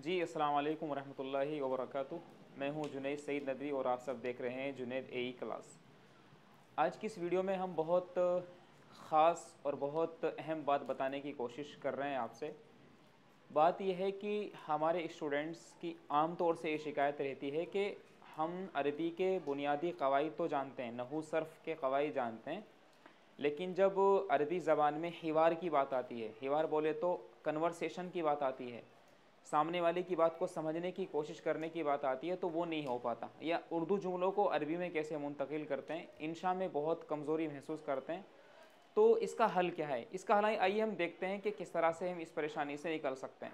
जी अस्सलाम वालेकुम रहमतुल्लाहि व बरकातुहू। मैं हूं जुनैद सईद नदवी और आप सब देख रहे हैं जुनैद एई क्लास। आज की इस वीडियो में हम बहुत ख़ास और बहुत अहम बात बताने की कोशिश कर रहे हैं आपसे। बात यह है कि हमारे स्टूडेंट्स की आम तौर से ये शिकायत रहती है कि हम अरबी के बुनियादी क़वाइद तो जानते हैं, नहू सर्फ़ के क़वाइद जानते हैं, लेकिन जब अरबी ज़बान में हिवार की बात आती है, हिवार बोले तो कन्वर्सेशन की बात आती है, सामने वाले की बात को समझने की कोशिश करने की बात आती है, तो वो नहीं हो पाता। या उर्दू जुमलों को अरबी में कैसे मुंतकिल करते हैं, इंशा में बहुत कमज़ोरी महसूस करते हैं। तो इसका हल क्या है? इसका हल आइए हम देखते हैं कि किस तरह से हम इस परेशानी से निकल सकते हैं।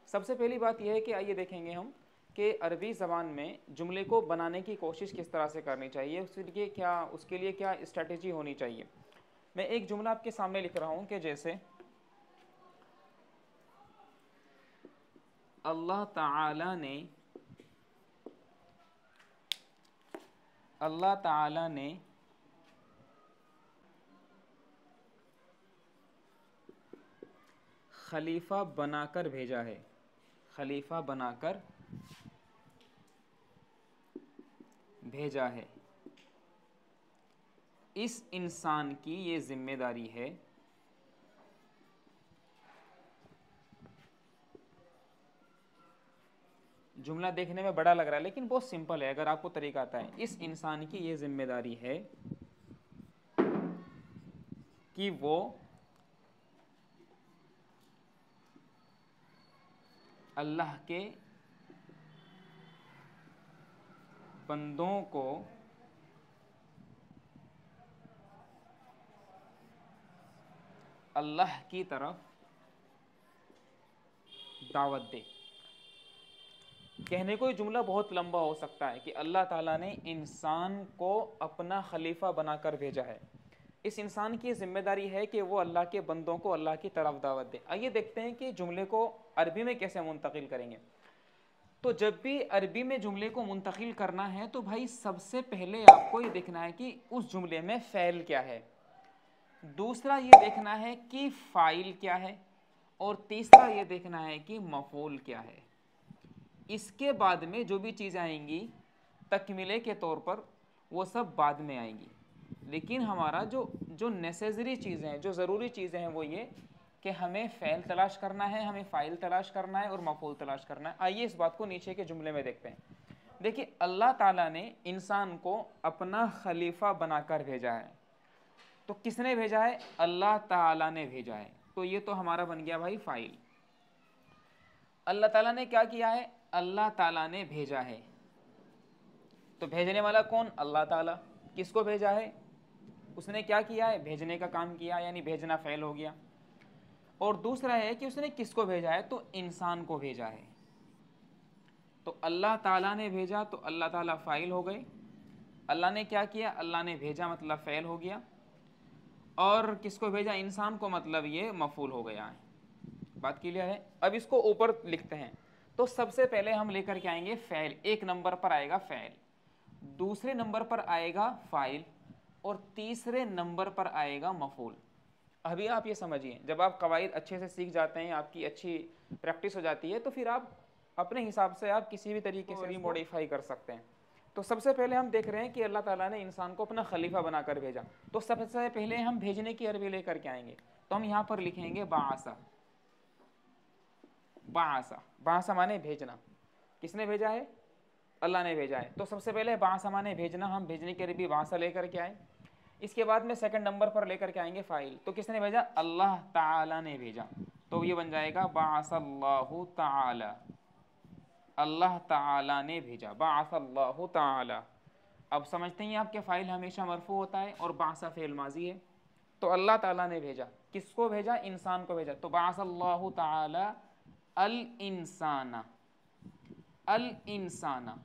सबसे पहली बात यह है कि आइए देखेंगे हम कि अरबी ज़बान में जुमले को बनाने की कोशिश किस तरह से करनी चाहिए, उसके लिए क्या स्ट्रेटजी होनी चाहिए। मैं एक जुमला आपके सामने लिख रहा हूँ कि जैसे अल्लाह ताला ने खलीफा बनाकर भेजा है, खलीफा बनाकर भेजा है। इस इंसान की ये जिम्मेदारी है जुमला देखने में बड़ा लग रहा है लेकिन बहुत सिंपल है अगर आपको तरीका आता है। इस इंसान की ये जिम्मेदारी है कि वो अल्लाह के बंदों को अल्लाह की तरफ दावत दे। कहने को ये जुमला बहुत लंबा हो सकता है कि अल्लाह ताला ने इंसान को अपना खलीफा बनाकर भेजा है, इस इंसान की जिम्मेदारी है कि वो अल्लाह के बंदों को अल्लाह की तरफ दावत दे। आइए देखते हैं कि जुमले को अरबी में कैसे मुंतकिल करेंगे। तो जब भी अरबी में जुमले को मुंतकिल करना है तो भाई सबसे पहले आपको ये देखना है कि उस जुमले में फ़ैल क्या है, दूसरा ये देखना है कि फ़ाइल क्या है, और तीसरा ये देखना है कि मफ़ूल क्या है। इसके बाद में जो भी चीज़ें आएंगी तकमीले के तौर पर वो सब बाद में आएंगी, लेकिन हमारा जो जो नेसेसरी चीज़ें हैं, जो ज़रूरी चीज़ें हैं वो ये कि हमें फ़ैल तलाश करना है, हमें फ़ाइल तलाश करना है और मफ़ूल तलाश करना है। आइए इस बात को नीचे के जुमले में देखते हैं। देखिए, अल्लाह ताला ने इंसान को अपना खलीफा बनाकर भेजा है। तो किसने भेजा है? अल्लाह ताला ने भेजा है। तो ये तो हमारा बन गया भाई फ़ाइल। अल्लाह ताला ने क्या किया है? अल्लाह ताला ने भेजा है। तो भेजने वाला कौन? अल्लाह ताला। किसको भेजा है? उसने क्या किया है? भेजने का काम किया, यानी भेजना फ़ैल हो गया। और दूसरा है कि उसने किसको भेजा है? तो इंसान को भेजा है। तो अल्लाह ताला ने भेजा, तो अल्लाह ताला फ़ाइल हो गए। अल्लाह ने क्या किया? अल्लाह ने भेजा मतलब फ़ैल हो गया। और किसको भेजा? इंसान को, मतलब ये मफ़ूल हो गया है। बात क्लियर है? अब इसको ऊपर लिखते हैं। तो सबसे पहले हम लेकर के आएंगे फ़ैल। एक नंबर पर आएगा फ़ैल, दूसरे नंबर पर आएगा फ़ाइल, और तीसरे नंबर पर आएगा मफ़ूल। अभी आप ये समझिए, जब आप कवाइद अच्छे से सीख जाते हैं, आपकी अच्छी प्रैक्टिस हो जाती है, तो फिर आप अपने हिसाब से आप किसी भी तरीके से भी मॉडिफाई कर सकते हैं। तो सबसे पहले हम देख रहे हैं कि अल्लाह ताला ने इंसान को अपना खलीफा बनाकर भेजा। तो सबसे पहले हम भेजने की अरबी लेकर के आएंगे। तो हम यहाँ पर लिखेंगे बासा। बासा, बासा माने भेजना। किसने भेजा है? अल्लाह ने भेजा है। तो सबसे पहले बासा माने भेजना, हम भेजने की अरबी बासा लेकर के आए। इसके बाद में सेकंड नंबर पर लेकर के आएंगे फ़ाइल। तो किसने भेजा? अल्लाह ताला ने भेजा। तो ये बन जाएगा बाअसल्लाहु ताला। अल्लाह ताला ने भेजा, बाअसल्लाहु ताला। अब समझते हैं आप कि फ़ाइल हमेशा मरफू होता है और बाअसा फ़ेल माजी है। तो अल्लाह ताला ने भेजा, किसको भेजा? इंसान को भेजा। तो बाअसल्लाहु ताला अल इंसाना, अल इंसाना,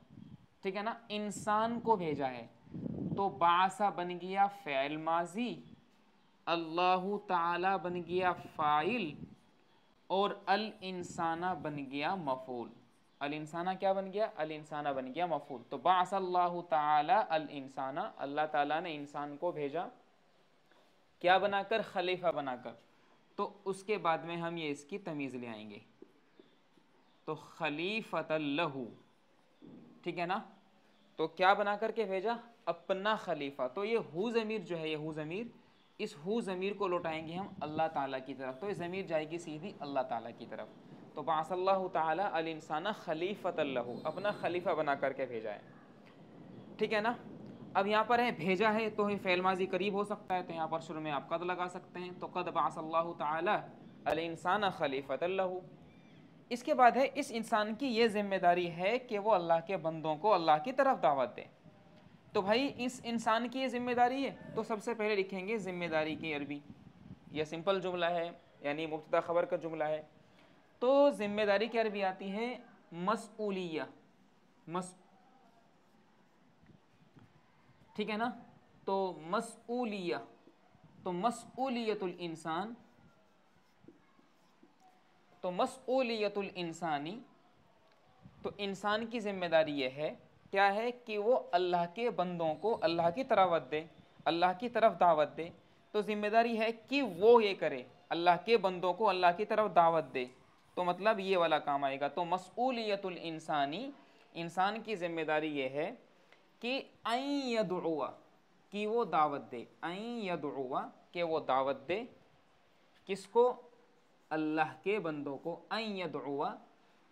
ठीक है ना, इंसान को भेजा है। तो बासा बन गया फ़ैल माजी, अल्लाहु ताला बन गया फ़ाइल, और अल इंसाना बन गया मफ़ूल। अल इंसाना क्या बन गया? अल इंसाना बन गया मफ़ूल। तो बाअसल्लाहु ताला अल इंसाना, अल्लाह ताला ने इंसान को भेजा, क्या बनाकर? खलीफा बनाकर। तो उसके बाद में हम ये इसकी तमीज़ ले आएंगे। तो खलीफतल लहू, ठीक है ना। तो क्या बना करके भेजा, अपना खलीफा। तो ये हु ज़मीर जो है, ये हु ज़मीर, इस हु ज़मीर को लौटाएंगे हम अल्लाह ताला की तरफ, तो ये ज़मीर जाएगी सीधी अल्लाह ताला की तरफ। तो बासल्लाहु ताला अल इंसाना खलीफतल लहू, अपना खलीफा बना करके भेजा है, ठीक है ना। अब यहाँ पर है भेजा है, तो ये फ़ेल माज़ी करीब हो सकता है, तो यहाँ पर शुरू में आप कद लगा सकते हैं। तो कद बासल्लाहु ताला अल इंसाना खलीफतल लहू। इसके बाद है इस इंसान की ये जिम्मेदारी है कि वो अल्लाह के बंदों को अल्लाह की तरफ दावत दे। तो भाई इस इंसान की ये जिम्मेदारी है, तो सबसे पहले लिखेंगे जिम्मेदारी की अरबी। यह सिंपल जुमला है, यानी मुब्तदा खबर का जुमला है। तो जिम्मेदारी की अरबी आती है मसऊलिया, ठीक है ना। तो मसऊलिया, तो मसऊलियतुल इंसान, तो मसऊलियतुल इंसानी, तो इंसान की जिम्मेदारी यह है, क्या है कि वो अल्लाह के बंदों को अल्लाह की तरफ दे, अल्लाह की तरफ दावत दे। तो जिम्मेदारी है कि वो ये करे, अल्लाह के बंदों को अल्लाह की तरफ दावत दे। तो मतलब ये वाला काम आएगा। तो मसऊलियतुल इंसानी, इंसान की जिम्मेदारी ये है कि अन यदउआ, कि वो दावत दे, अन यदउआ, कि वो दावत दे, किसको, अल्लाह के बंदों को, अन यदउआ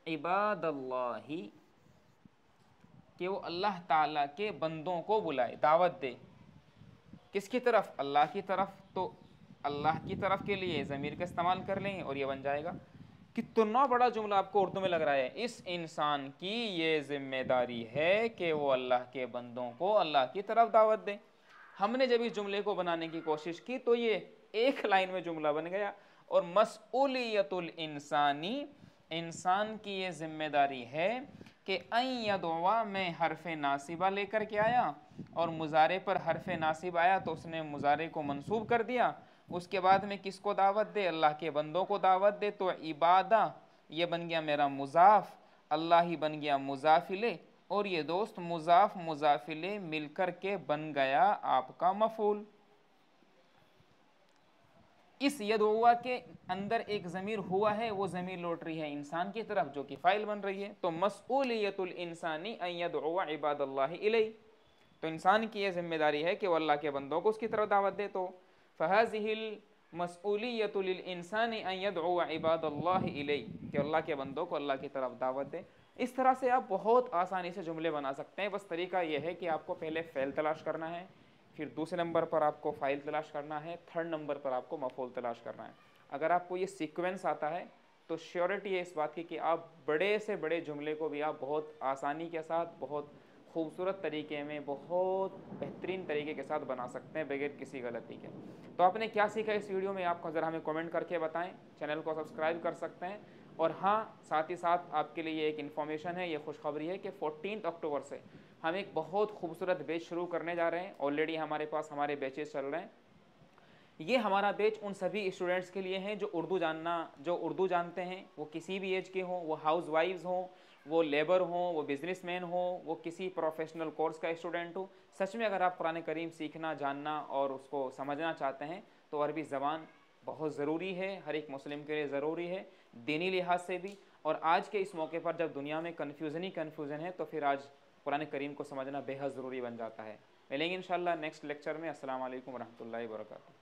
इबादल्लाही, कि वो अल्लाह ताला के बंदों को बुलाए, दावत दे, किसकी तरफ, अल्लाह की तरफ। तो अल्लाह की तरफ के लिए ज़मीर का इस्तेमाल कर लेंगे और ये बन जाएगा। कितना बड़ा जुमला आपको उर्दू में लग रहा है। इस इंसान की ये जिम्मेदारी है कि वो अल्लाह के बंदों को अल्लाह की तरफ दावत दे। हमने जब इस जुमले को बनाने की कोशिश की तो ये एक लाइन में जुमला बन गया। और मसऊलियतुल इंसानी, इंसान की ये जिम्मेदारी है कि अन यदुआ में हरफ नासिबा लेकर के आया, और मुजारे पर हरफ नासिब आया तो उसने मुजारे को मंसूब कर दिया। उसके बाद में किसको दावत दे, अल्लाह के बंदों को दावत दे। तो इबादा ये बन गया मेरा मुजाफ, अल्लाह ही बन गया मुजाफिले, और ये दोस्त मुजाफ मुजाफिले मिलकर के बन गया आपका मफूल। इस यदुआ के अंदर एक ज़मीर हुआ है, वो ज़मीर लौट रही है इंसान की तरफ, जो कि फ़ाइल बन रही है। तो मसऊलियतुल इंसानी अन यदउआ इबादल्लाहि इलैहि, तो इंसान की यह जिम्मेदारी है कि वो अल्लाह के बंदों को उसकी तरफ दावत दे। तो फ़हाज़िहिल मसऊलियतुल इंसानी अन यदउआ इबादल्लाहि इलैहि, कि अल्लाह के बंदों को अल्लाह की तरफ दावत दे। इस तरह से आप बहुत आसानी से जुमले बना सकते हैं। बस तरीका यह है कि आपको पहले फ़ेल तलाश करना है, फिर दूसरे नंबर पर आपको फ़ाइल तलाश करना है, थर्ड नंबर पर आपको मफूल तलाश करना है। अगर आपको ये सीक्वेंस आता है तो श्योरिटी है इस बात की कि आप बड़े से बड़े जुमले को भी आप बहुत आसानी के साथ, बहुत खूबसूरत तरीके में, बहुत बेहतरीन तरीके के साथ बना सकते हैं बगैर किसी गलती के। तो आपने क्या सीखा इस वीडियो में, आपको ज़रा हमें कमेंट करके बताएं। चैनल को सब्सक्राइब कर सकते हैं। और हाँ, साथ ही साथ आपके लिए एक इन्फॉर्मेशन है, ये खुशखबरी है कि 14 अक्टूबर से हम एक बहुत खूबसूरत बैच शुरू करने जा रहे हैं। ऑलरेडी हमारे पास हमारे बैचेस चल रहे हैं। ये हमारा बैच उन सभी स्टूडेंट्स के लिए हैं जो उर्दू जानते हैं, वो किसी भी एज के हों, वो हाउस वाइफ्स हों, वो लेबर हों, वो बिजनेसमैन हों, वो किसी प्रोफेशनल कोर्स का स्टूडेंट हो। सच में अगर आप कुरान करीम सीखना, जानना और उसको समझना चाहते हैं तो अरबी ज़बान बहुत ज़रूरी है, हर एक मुस्लिम के लिए ज़रूरी है, दीनी लिहाज से भी। और आज के इस मौके पर जब दुनिया में कन्फ्यूज़न ही कन्फ्यूज़न है, तो फिर आज कुरान करीम को समझना बेहद ज़रूरी बन जाता है। मिलेंगे इंशाअल्लाह नेक्स्ट लेक्चर में। अस्सलाम वालेकुम रहमतुल्लाहि व बरकातुहू।